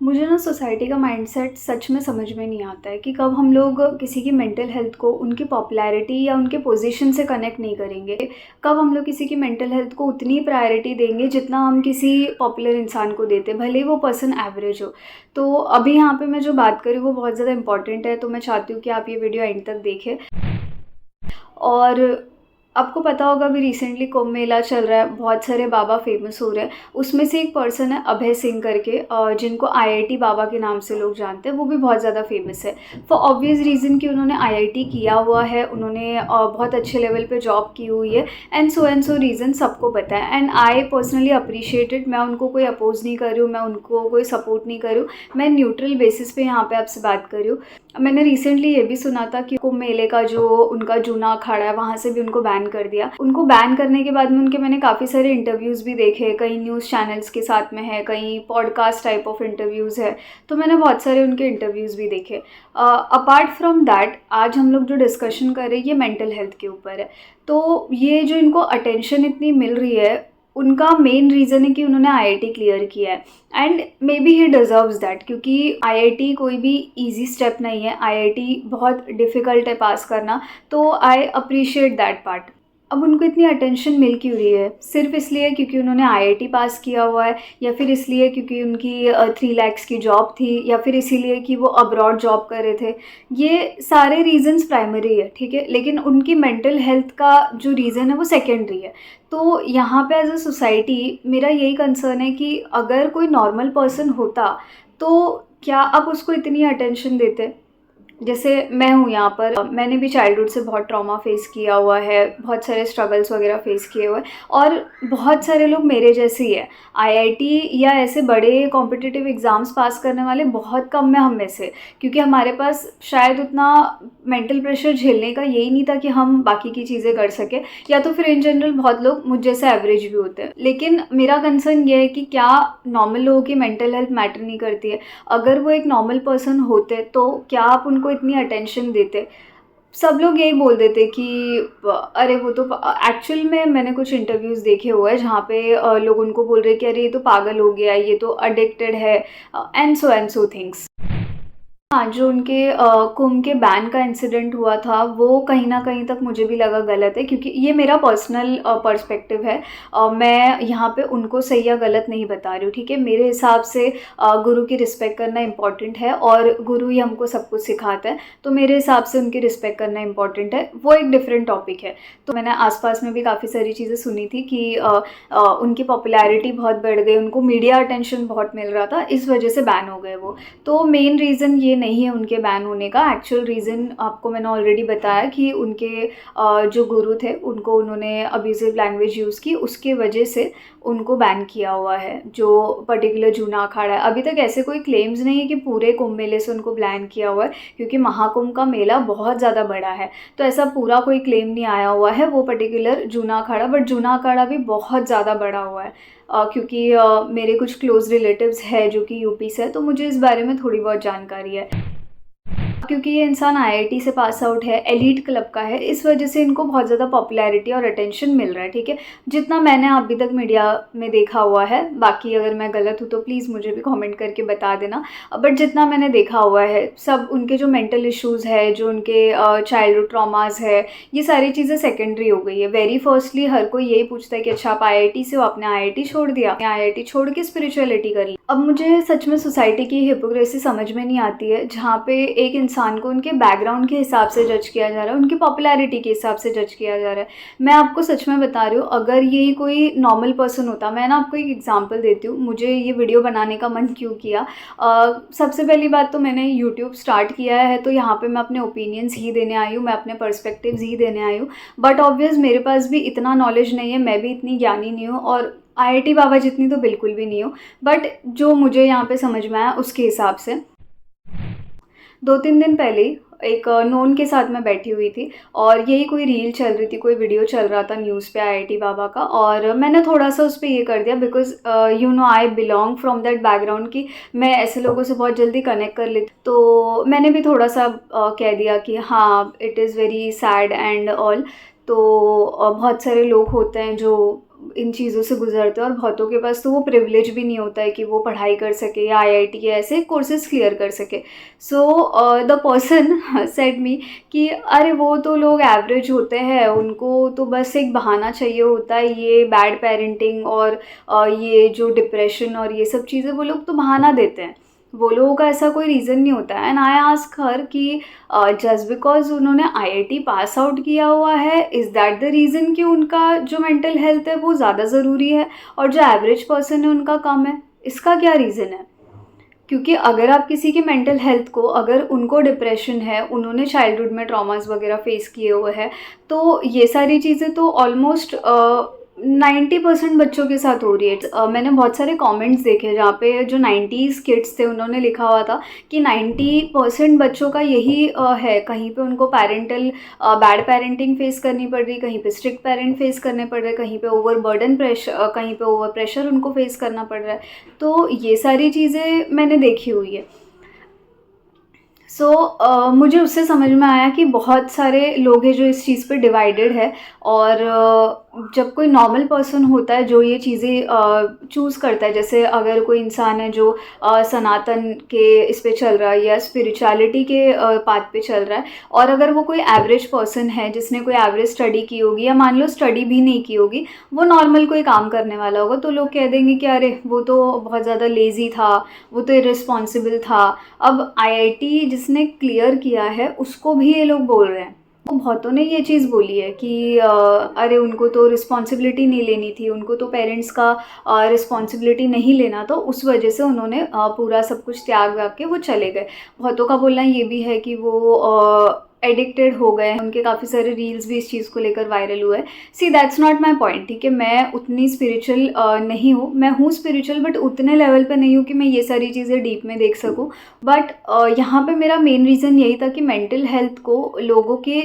मुझे ना सोसाइटी का माइंडसेट सच में समझ में नहीं आता है कि कब हम लोग किसी की मेंटल हेल्थ को उनकी पॉपुलैरिटी या उनके पोजीशन से कनेक्ट नहीं करेंगे। कब हम लोग किसी की मेंटल हेल्थ को उतनी प्रायोरिटी देंगे जितना हम किसी पॉपुलर इंसान को देते, भले ही वो पर्सन एवरेज हो। तो अभी यहाँ पे मैं जो बात करी वो बहुत ज़्यादा इंपॉर्टेंट है, तो मैं चाहती हूँ कि आप ये वीडियो एंड तक देखें। और आपको पता होगा अभी रिसेंटली कुंभ मेला चल रहा है, बहुत सारे बाबा फेमस हो रहे हैं। उसमें से एक पर्सन है अभय सिंह करके, जिनको आईआईटी बाबा के नाम से लोग जानते हैं। वो भी बहुत ज़्यादा फेमस है फॉर ऑब्वियस रीज़न कि उन्होंने आईआईटी किया हुआ है, उन्होंने बहुत अच्छे लेवल पे जॉब की हुई है, एंड सो रीज़न सबको पता है। And I personally appreciated. मैं उनको कोई अपोज नहीं कर रही हूँ, मैं उनको कोई सपोर्ट नहीं कर रही हूँ, मैं न्यूट्रल बेसिस पे यहाँ पे आपसे बात कर रही हूँ। मैंने रिसेंटली ये भी सुना था कि कुंभ मेले का जो उनका जूना अखाड़ा है वहाँ से भी उनको बैन कर दिया। उनको बैन करने के बाद में उनके मैंने काफ़ी सारे इंटरव्यूज़ भी देखे, कई न्यूज़ चैनल्स के साथ में है, कई पॉडकास्ट टाइप ऑफ इंटरव्यूज़ है, तो मैंने बहुत सारे उनके इंटरव्यूज़ भी देखे। अपार्ट फ्रॉम दैट, आज हम लोग जो डिस्कशन कर रहे हैं ये मेंटल हेल्थ के ऊपर है। तो ये जो इनको अटेंशन इतनी मिल रही है, उनका मेन रीज़न है कि उन्होंने आईआईटी क्लियर किया है and may be he deserves that, क्योंकि आईआईटी कोई भी इजी स्टेप नहीं है, आईआईटी बहुत डिफ़िकल्ट है पास करना। तो आई अप्रिशिएट दैट पार्ट। अब उनको इतनी अटेंशन मिल क्यों रही है? सिर्फ इसलिए क्योंकि उन्होंने आईआईटी पास किया हुआ है, या फिर इसलिए क्योंकि उनकी 3 lakhs की जॉब थी, या फिर इसीलिए कि वो अब्रॉड जॉब कर रहे थे? ये सारे रीजंस प्राइमरी है, ठीक है, लेकिन उनकी मेंटल हेल्थ का जो रीज़न है वो सेकेंडरी है। तो यहाँ पे एज अ सोसाइटी मेरा यही कंसर्न है कि अगर कोई नॉर्मल पर्सन होता तो क्या आप उसको इतनी अटेंशन देते? जैसे मैं हूँ यहाँ पर, मैंने भी चाइल्डहुड से बहुत ट्रॉमा फेस किया हुआ है, बहुत सारे स्ट्रगल्स वगैरह फेस किए हुए हैं, और बहुत सारे लोग मेरे जैसे ही है। आईआईटी या ऐसे बड़े कॉम्पिटिटिव एग्ज़ाम्स पास करने वाले बहुत कम है हम में से, क्योंकि हमारे पास शायद उतना मेंटल प्रेशर झेलने का यही नहीं था कि हम बाकी की चीज़ें कर सकें, या तो फिर इन जनरल बहुत लोग मुझ जैसे एवरेज भी होते हैं। लेकिन मेरा कंसर्न ये है कि क्या नॉर्मल लोगों की मेंटल हेल्थ मैटर नहीं करती है? अगर वो एक नॉर्मल पर्सन होते तो क्या आप उनको इतनी अटेंशन देते? सब लोग यही बोल देते कि अरे वो तो एक्चुअल में मैंने कुछ इंटरव्यूज़ देखे हुए हैं जहाँ पे लोग उनको बोल रहे हैं कि अरे ये तो पागल हो गया है, ये तो अडिक्टेड है, एंड सो थिंग्स। हाँ, जो उनके कुंभ के बैन का इंसिडेंट हुआ था वो कहीं न कहीं तक मुझे भी लगा गलत है, क्योंकि ये मेरा पर्सनल पर्सपेक्टिव है। मैं यहाँ पे उनको सही या गलत नहीं बता रही हूँ, ठीक है? मेरे हिसाब से गुरु की रिस्पेक्ट करना इम्पॉर्टेंट है, और गुरु ही हमको सब कुछ सिखाता है, तो मेरे हिसाब से उनकी रिस्पेक्ट करना इम्पॉर्टेंट है। वो एक डिफरेंट टॉपिक है। तो मैंने आस-पास में भी काफ़ी सारी चीज़ें सुनी थी कि उनकी पॉपुलैरिटी बहुत बढ़ गई, उनको मीडिया अटेंशन बहुत मिल रहा था, इस वजह से बैन हो गए वो। तो मेन रीज़न ये नहीं है उनके बैन होने का। एक्चुअल रीज़न आपको मैंने ऑलरेडी बताया कि उनके जो गुरु थे उनको उन्होंने अब्यूज़िव लैंग्वेज यूज़ की, उसके वजह से उनको बैन किया हुआ है, जो पर्टिकुलर जूना अखाड़ा है। अभी तक ऐसे कोई क्लेम्स नहीं है कि पूरे कुंभ मेले से उनको बैन किया हुआ है, क्योंकि महाकुंभ का मेला बहुत ज़्यादा बड़ा है, तो ऐसा पूरा कोई क्लेम नहीं आया हुआ है वो पर्टिकुलर जूना अखाड़ा। बट जूना अखाड़ा भी बहुत ज़्यादा बड़ा हुआ है, क्योंकि मेरे कुछ क्लोज़ रिलेटिव्स हैं जो कि यूपी से है, तो मुझे इस बारे में थोड़ी बहुत जानकारी है। क्योंकि ये इंसान आईआईटी से पास आउट है, एलीट क्लब का है, इस वजह से इनको बहुत ज़्यादा पॉपुलैरिटी और अटेंशन मिल रहा है, ठीक है? जितना मैंने अभी तक मीडिया में देखा हुआ है, बाकी अगर मैं गलत हूँ तो प्लीज़ मुझे भी कमेंट करके बता देना। बट जितना मैंने देखा हुआ है, सब उनके जो मेंटल इश्यूज़ है, जो उनके चाइल्डहुड ट्रॉमास है, ये सारी चीज़ें सेकेंडरी हो गई है। वेरी फर्स्टली हर कोई यही पूछता है कि अच्छा आप आईआईटी से हो, आपने आईआईटी छोड़ दिया, आईआईटी छोड़ के स्पिरिचुअलिटी कर ली। अब मुझे सच में सोसाइटी की हिपोक्रेसी समझ में नहीं आती है, जहाँ पे एक इंसान को उनके बैकग्राउंड के हिसाब से जज किया जा रहा है, उनकी पॉपुलैरिटी के हिसाब से जज किया जा रहा है। मैं आपको सच में बता रही हूँ, अगर यही कोई नॉर्मल पर्सन होता, मैं ना आपको एक एग्जांपल देती हूँ, मुझे ये वीडियो बनाने का मन क्यों किया। सबसे पहली बात तो मैंने यूट्यूब स्टार्ट किया है, तो यहाँ पे मैं अपने ओपिनियंस ही देने आई हूँ, मैं अपने पर्सपेक्टिव्स ही देने आई हूँ। बट ऑब्वियस मेरे पास भी इतना नॉलेज नहीं है, मैं भी इतनी ज्ञानी नहीं हूँ, और आईआईटी बाबा जितनी तो बिल्कुल भी नहीं हूँ। बट जो मुझे यहाँ पे समझ में आया उसके हिसाब से, 2-3 दिन पहले एक नोन के साथ मैं बैठी हुई थी, और यही कोई रील चल रही थी, कोई वीडियो चल रहा था न्यूज़ पे आईआईटी बाबा का, और मैंने थोड़ा सा उस पर ये कर दिया, because you know I belong from that background, कि मैं ऐसे लोगों से बहुत जल्दी कनेक्ट कर लेती, तो मैंने भी थोड़ा सा कह दिया कि हाँ it is very sad and all. तो बहुत सारे लोग होते हैं जो इन चीज़ों से गुज़रते हैं और बहुतों के पास तो वो प्रिविलेज भी नहीं होता है कि वो पढ़ाई कर सके या आईआईटी या ऐसे कोर्सेज़ क्लियर कर सके। सो द पर्सन सेड मी कि अरे वो तो लोग एवरेज होते हैं, उनको तो बस एक बहाना चाहिए होता है, ये बैड पेरेंटिंग और ये जो डिप्रेशन और ये सब चीज़ें वो लोग तो बहाना देते हैं, वो लोगों का ऐसा कोई रीज़न नहीं होता है। एंड आई आस्क हर कि जस्ट बिकॉज उन्होंने आईआईटी पास आउट किया हुआ है, इज़ दैट द रीज़न कि उनका जो मेंटल हेल्थ है वो ज़्यादा ज़रूरी है और जो एवरेज पर्सन है उनका कम है? इसका क्या रीज़न है? क्योंकि अगर आप किसी की मेंटल हेल्थ को, अगर उनको डिप्रेशन है, उन्होंने चाइल्डहुड में ट्रॉमास वगैरह फेस किए हुए हैं, तो ये सारी चीज़ें तो ऑलमोस्ट 90% बच्चों के साथ हो रही है। मैंने बहुत सारे कमेंट्स देखे जहाँ पे जो 90s किड्स थे उन्होंने लिखा हुआ था कि 90% बच्चों का यही है, कहीं पे उनको पैरेंटल बैड पेरेंटिंग फेस करनी पड़ रही, कहीं पे स्ट्रिक्ट पेरेंट फेस करने पड़ रहे, कहीं पे ओवर बर्डन प्रेशर, कहीं पे ओवर प्रेशर उनको फेस करना पड़ रहा है। तो ये सारी चीज़ें मैंने देखी हुई है। सो मुझे उससे समझ में आया कि बहुत सारे लोग हैं जो इस चीज़ पे डिवाइडेड है और जब कोई नॉर्मल पर्सन होता है जो ये चीज़ें चूज़ करता है, जैसे अगर कोई इंसान है जो सनातन के इस पे चल रहा है या स्पिरिचुअलिटी के पाथ पे चल रहा है, और अगर वो कोई एवरेज पर्सन है जिसने कोई एवरेज स्टडी की होगी या मान लो स्टडी भी नहीं की होगी, वो नॉर्मल कोई काम करने वाला होगा, तो लोग कह देंगे कि अरे वो तो बहुत ज़्यादा लेज़ी था, वो तो इररिस्पॉन्सिबल था। अब आईआईटी जिसने क्लियर किया है उसको भी ये लोग बोल रहे हैं। तो बहुतों ने ये चीज़ बोली है कि अरे उनको तो रिस्पॉन्सिबिलिटी नहीं लेनी थी, उनको तो पेरेंट्स का रिस्पॉन्सिबिलिटी नहीं लेना, तो उस वजह से उन्होंने पूरा सब कुछ त्याग व्याग के वो चले गए। बहुतों का बोलना ये भी है कि वो एडिक्टेड हो गए हैं, उनके काफ़ी सारे रील्स भी इस चीज़ को लेकर वायरल हुए। See that's not my point, ठीक है, मैं उतनी स्पिरिचुअल नहीं हूँ, मैं हूँ स्पिरिचुअल बट उतने लेवल पे नहीं हूँ कि मैं ये सारी चीज़ें डीप में देख सकूँ। बट यहाँ पे मेरा मेन रीज़न यही था कि मेंटल हेल्थ को लोगों के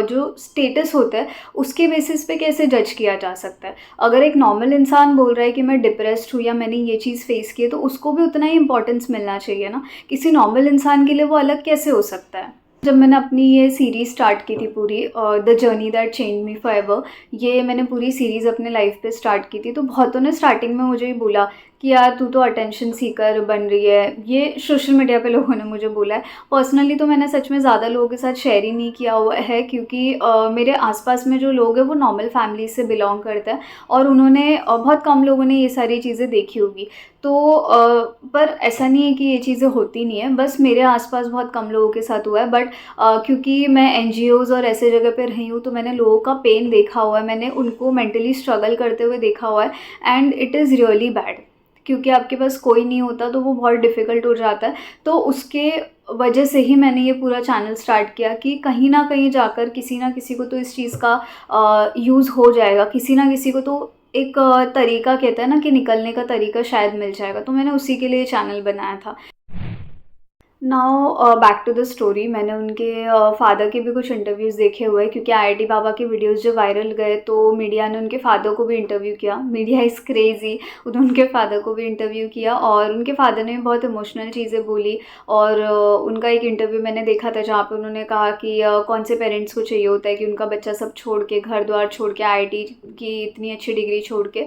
जो स्टेटस होता है उसके बेसिस पे कैसे जज किया जा सकता है। अगर एक नॉर्मल इंसान बोल रहा है कि मैं डिप्रेस्ड हूँ या मैंने ये चीज़ फेस की है, तो उसको भी उतना ही इंपॉर्टेंस मिलना चाहिए ना। किसी नॉर्मल इंसान के लिए वो अलग कैसे हो सकता है। जब मैंने अपनी ये सीरीज़ स्टार्ट की थी पूरी, the journey that change me forever, ये मैंने पूरी सीरीज़ अपने लाइफ पे स्टार्ट की थी, तो बहुतों ने स्टार्टिंग में मुझे ही बोला कि यार तू तो अटेंशन सीकर बन रही है, ये सोशल मीडिया पे लोगों ने मुझे बोला है। पर्सनली तो मैंने सच में ज़्यादा लोगों के साथ शेयर ही नहीं किया हुआ है, क्योंकि मेरे आसपास में जो लोग हैं वो नॉर्मल फैमिली से बिलोंग करते हैं और उन्होंने बहुत कम लोगों ने ये सारी चीज़ें देखी होगी। तो पर ऐसा नहीं है कि ये चीज़ें होती नहीं है, बस मेरे आसपास बहुत कम लोगों के साथ हुआ है। बट क्योंकि मैं एनजीओज़ और ऐसे जगह पे रही हूँ, तो मैंने लोगों का पेन देखा हुआ है, मैंने उनको मेंटली स्ट्रगल करते हुए देखा हुआ है, and it is really bad. क्योंकि आपके पास कोई नहीं होता तो वो बहुत डिफ़िकल्ट हो जाता है। तो उसके वजह से ही मैंने ये पूरा चैनल स्टार्ट किया कि कहीं ना कहीं जाकर किसी ना किसी को तो इस चीज़ का यूज़ हो जाएगा, किसी ना किसी को तो एक तरीका, कहते हैं ना कि निकलने का तरीका शायद मिल जाएगा। तो मैंने उसी के लिए चैनल बनाया था। Now back to the story. मैंने उनके फादर के भी कुछ इंटरव्यूज़ देखे हुए हैं, क्योंकि आईआईटी बाबा के वीडियोस जो वायरल गए तो मीडिया ने उनके फादर को भी इंटरव्यू किया। मीडिया इज़ क्रेज़ी, उन्होंने उनके फादर को भी इंटरव्यू किया और उनके फादर ने बहुत इमोशनल चीज़ें बोली। और उनका एक इंटरव्यू मैंने देखा था जहाँ पे उन्होंने कहा कि कौन से पेरेंट्स को चाहिए होता है कि उनका बच्चा सब छोड़ के, घर द्वार छोड़ के, आईआईटी की इतनी अच्छी डिग्री छोड़ के,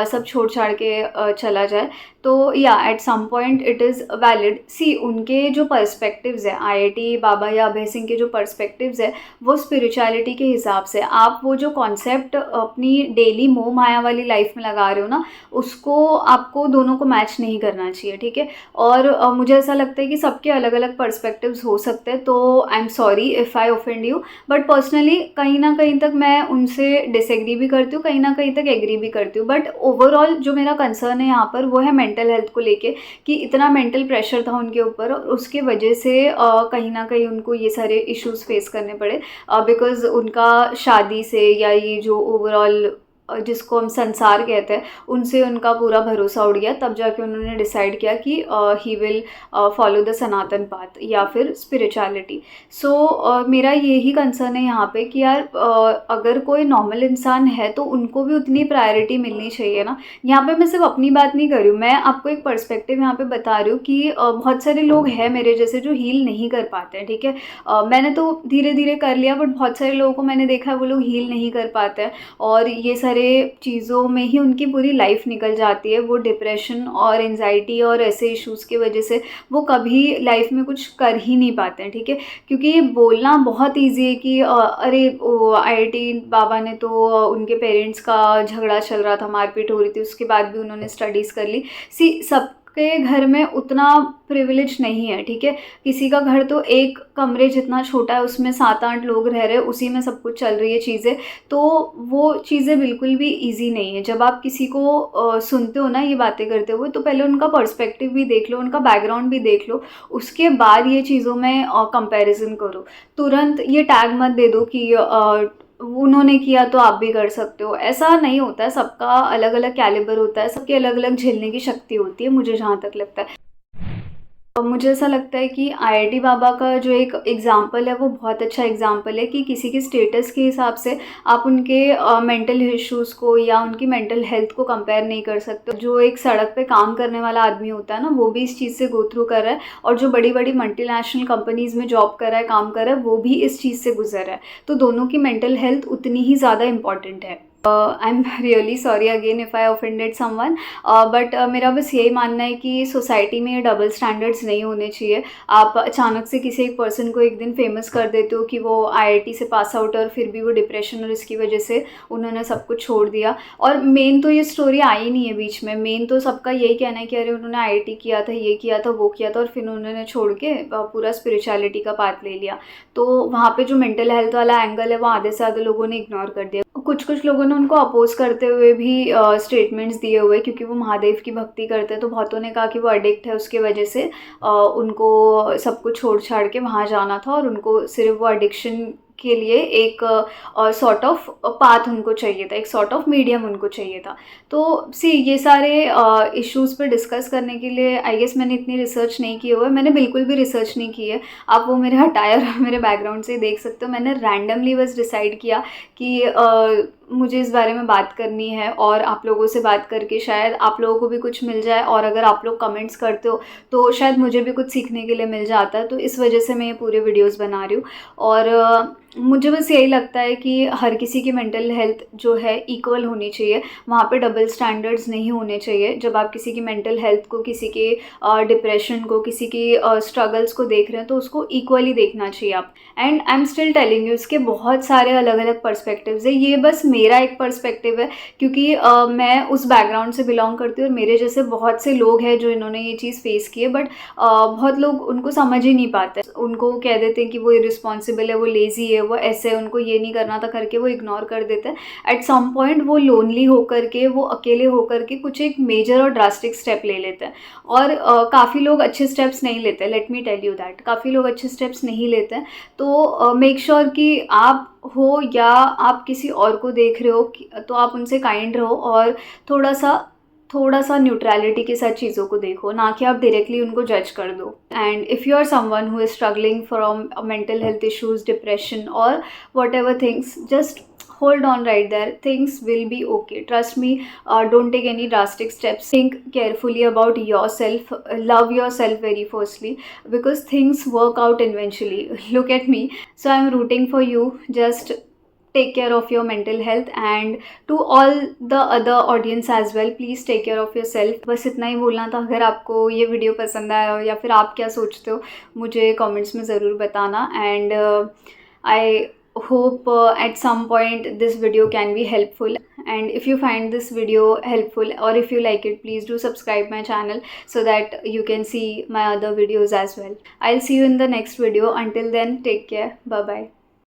सब छोड़ छाड़ के चला जाए। तो या at some point it is valid. See उनके जो पर्सपेक्टिव्स है, आईआईटी बाबा या अभय सिंह के जो पर्सपेक्टिव्स है वो स्पिरिचुअलिटी के हिसाब से, आप वो जो कॉन्सेप्ट अपनी डेली मोह माया वाली लाइफ में लगा रहे हो ना, उसको आपको दोनों को मैच नहीं करना चाहिए, ठीक है। और मुझे ऐसा लगता है कि सबके अलग अलग पर्सपेक्टिव्स हो सकते हैं, तो I am sorry if I offend you, but personally कहीं ना कहीं तक मैं उनसे डिसएग्री भी करती हूँ, कहीं ना कहीं तक एग्री भी करती हूँ। बट ओवरऑल जो मेरा कंसर्न है यहाँ पर वो है मेंटल हेल्थ को लेके, कि इतना मेंटल प्रेशर था उनके ऊपर और उसके वजह से कहीं ना कहीं उनको ये सारे इश्यूज फेस करने पड़े, बिकॉज़ उनका शादी से या ये जो ओवरऑल जिसको हम संसार कहते हैं उनसे उनका पूरा भरोसा उड़ गया। तब जाके उन्होंने डिसाइड किया कि he will follow the Sanatan path या फिर स्पिरिचुअलिटी। सो मेरा यही कंसर्न है यहाँ पे कि यार अगर कोई नॉर्मल इंसान है तो उनको भी उतनी प्रायोरिटी मिलनी चाहिए ना। यहाँ पे मैं सिर्फ अपनी बात नहीं कर रही हूँ, मैं आपको एक पर्सपेक्टिव यहाँ पे बता रही हूँ कि बहुत सारे लोग हैं मेरे जैसे जो हील नहीं कर पाते हैं, ठीक है। मैंने तो धीरे धीरे कर लिया, बट बहुत सारे लोगों को मैंने देखा है वो लोग हील नहीं कर पाते हैं और ये सारी सारे चीज़ों में ही उनकी पूरी लाइफ निकल जाती है। वो डिप्रेशन और एंजाइटी और ऐसे इश्यूज़ की वजह से वो कभी लाइफ में कुछ कर ही नहीं पाते हैं, ठीक है। क्योंकि ये बोलना बहुत ईजी है कि अरे आईआईटी बाबा ने तो उनके पेरेंट्स का झगड़ा चल रहा था, मारपीट हो रही थी, उसके बाद भी उन्होंने स्टडीज़ कर ली। सबके घर में उतना प्रिविलेज नहीं है, ठीक है। किसी का घर तो एक कमरे जितना छोटा है, उसमें 7-8 लोग रह रहे हैं, उसी में सब कुछ चल रही है चीज़ें। तो वो चीज़ें बिल्कुल भी ईजी नहीं है। जब आप किसी को सुनते हो ना ये बातें करते हुए, तो पहले उनका पर्सपेक्टिव भी देख लो, उनका बैकग्राउंड भी देख लो, उसके बाद ये चीज़ों में कंपैरिजन करो। तुरंत ये टैग मत दे दो कि उन्होंने किया तो आप भी कर सकते हो। ऐसा नहीं होता है, सबका अलग अलग कैलिबर होता है, सबकी अलग अलग झेलने की शक्ति होती है, मुझे जहाँ तक लगता है। मुझे ऐसा लगता है कि आईआईटी बाबा का जो एक एग्ज़ाम्पल है वो बहुत अच्छा एग्ज़ाम्पल है कि किसी के स्टेटस के हिसाब से आप उनके मेंटल इश्यूज़ को या उनकी मेंटल हेल्थ को कंपेयर नहीं कर सकते। जो एक सड़क पे काम करने वाला आदमी होता है ना, वो भी इस चीज़ से गो थ्रू कर रहा है, और जो बड़ी बड़ी मल्टीनेशनल कंपनीज़ में जॉब कर रहा है, काम कर रहा है, वो भी इस चीज़ से गुजर रहा है। तो दोनों की मेंटल हेल्थ उतनी ही ज़्यादा इंपॉर्टेंट है। I am really sorry again if I offended someone, but मेरा बस यही मानना है कि सोसाइटी में ये डबल स्टैंडर्ड्स नहीं होने चाहिए। आप अचानक से किसी एक पर्सन को एक दिन फेमस कर देते हो कि वो आईआईटी से पास आउट और फिर भी वो डिप्रेशन और इसकी वजह से उन्होंने सब कुछ छोड़ दिया। और मेन तो ये स्टोरी आई नहीं है बीच में, मेन तो सबका यही कहना है कि अरे उन्होंने आईआईटी किया था, ये किया था, वो किया था, और फिर उन्होंने छोड़ के पूरा स्पिरिचुअलिटी का पाथ ले लिया। तो वहाँ पे जो मेंटल हेल्थ वाला एंगल है वो आधे से ज़्यादा लोगों ने इग्नोर कर दिया। कुछ लोगों ने उनको अपोज करते हुए भी स्टेटमेंट्स दिए हुए, क्योंकि वो महादेव की भक्ति करते हैं। तो बहुतों ने कहा कि वो एडिक्ट है, उसके वजह से उनको सब कुछ छोड़ छाड़ के वहाँ जाना था, और उनको सिर्फ वो एडिक्शन के लिए एक सॉर्ट ऑफ पाथ उनको चाहिए था, एक सॉर्ट ऑफ मीडियम उनको चाहिए था। तो ये सारे इश्यूज़ पे डिस्कस करने के लिए आई गेस मैंने इतनी रिसर्च नहीं की हुई है। मैंने बिल्कुल भी रिसर्च नहीं की है, आप वो मेरे अटायर और मेरे बैकग्राउंड से देख सकते हो। मैंने रैंडमली बस डिसाइड किया कि मुझे इस बारे में बात करनी है, और आप लोगों से बात करके शायद आप लोगों को भी कुछ मिल जाए, और अगर आप लोग कमेंट्स करते हो तो शायद मुझे भी कुछ सीखने के लिए मिल जाता है। तो इस वजह से मैं ये पूरे वीडियोस बना रही हूँ। और मुझे बस यही लगता है कि हर किसी की मेंटल हेल्थ जो है इक्वल होनी चाहिए, वहाँ पे डबल स्टैंडर्ड्स नहीं होने चाहिए। जब आप किसी की मेंटल हेल्थ को, किसी के डिप्रेशन को, किसी की स्ट्रगल्स को देख रहे हैं, तो उसको इक्वली देखना चाहिए आप। And I am still telling you, इसके बहुत सारे अलग अलग पर्सपेक्टिव्स है। ये बस मेरा एक पर्सपेक्टिव है, क्योंकि मैं उस बैकग्राउंड से बिलोंग करती हूँ, और मेरे जैसे बहुत से लोग हैं जो इन्होंने ये चीज़ फेस की है। बट बहुत लोग उनको समझ ही नहीं पाते, उनको कह देते हैं कि वो इरिस्पॉन्सिबल है, वो लेज़ी है, वो ऐसे, उनको ये नहीं करना था करके वो इग्नोर कर देते हैं। एट सम पॉइंट वो लोनली होकर के, वो अकेले होकर के कुछ एक मेजर और ड्रास्टिक स्टेप ले लेते हैं। और काफ़ी लोग अच्छे स्टेप्स नहीं लेते, let me tell you that, काफ़ी लोग अच्छे स्टेप्स नहीं लेते हैं। तो मेक श्योर कि आप हो या आप किसी और को देख रहे हो तो आप उनसे काइंड रहो, और थोड़ा सा न्यूट्रलिटी के साथ चीज़ों को देखो, ना कि आप डायरेक्टली उनको जज कर दो। And if you are someone who is struggling from mental health issues, depression और whatever things, just hold on right there. Things will be okay, trust me. Don't take any drastic steps. Think carefully about yourself, love yourself very firstly, because things work out eventually. Look at me, so I'm rooting for you. Just take care of your mental health, and to all the other audience as well, please take care of yourself. बस इतना ही बोलना था। अगर आपको ये video पसंद आया हो, या फिर आप क्या सोचते हो, मुझे कमेंट्स में ज़रूर बताना। And I hope at some point this video can be helpful, and if you find this video helpful, or if you like it, please do subscribe my channel so that you can see my other videos as well. I'll see you in the next video. Until then, take care. Bye bye.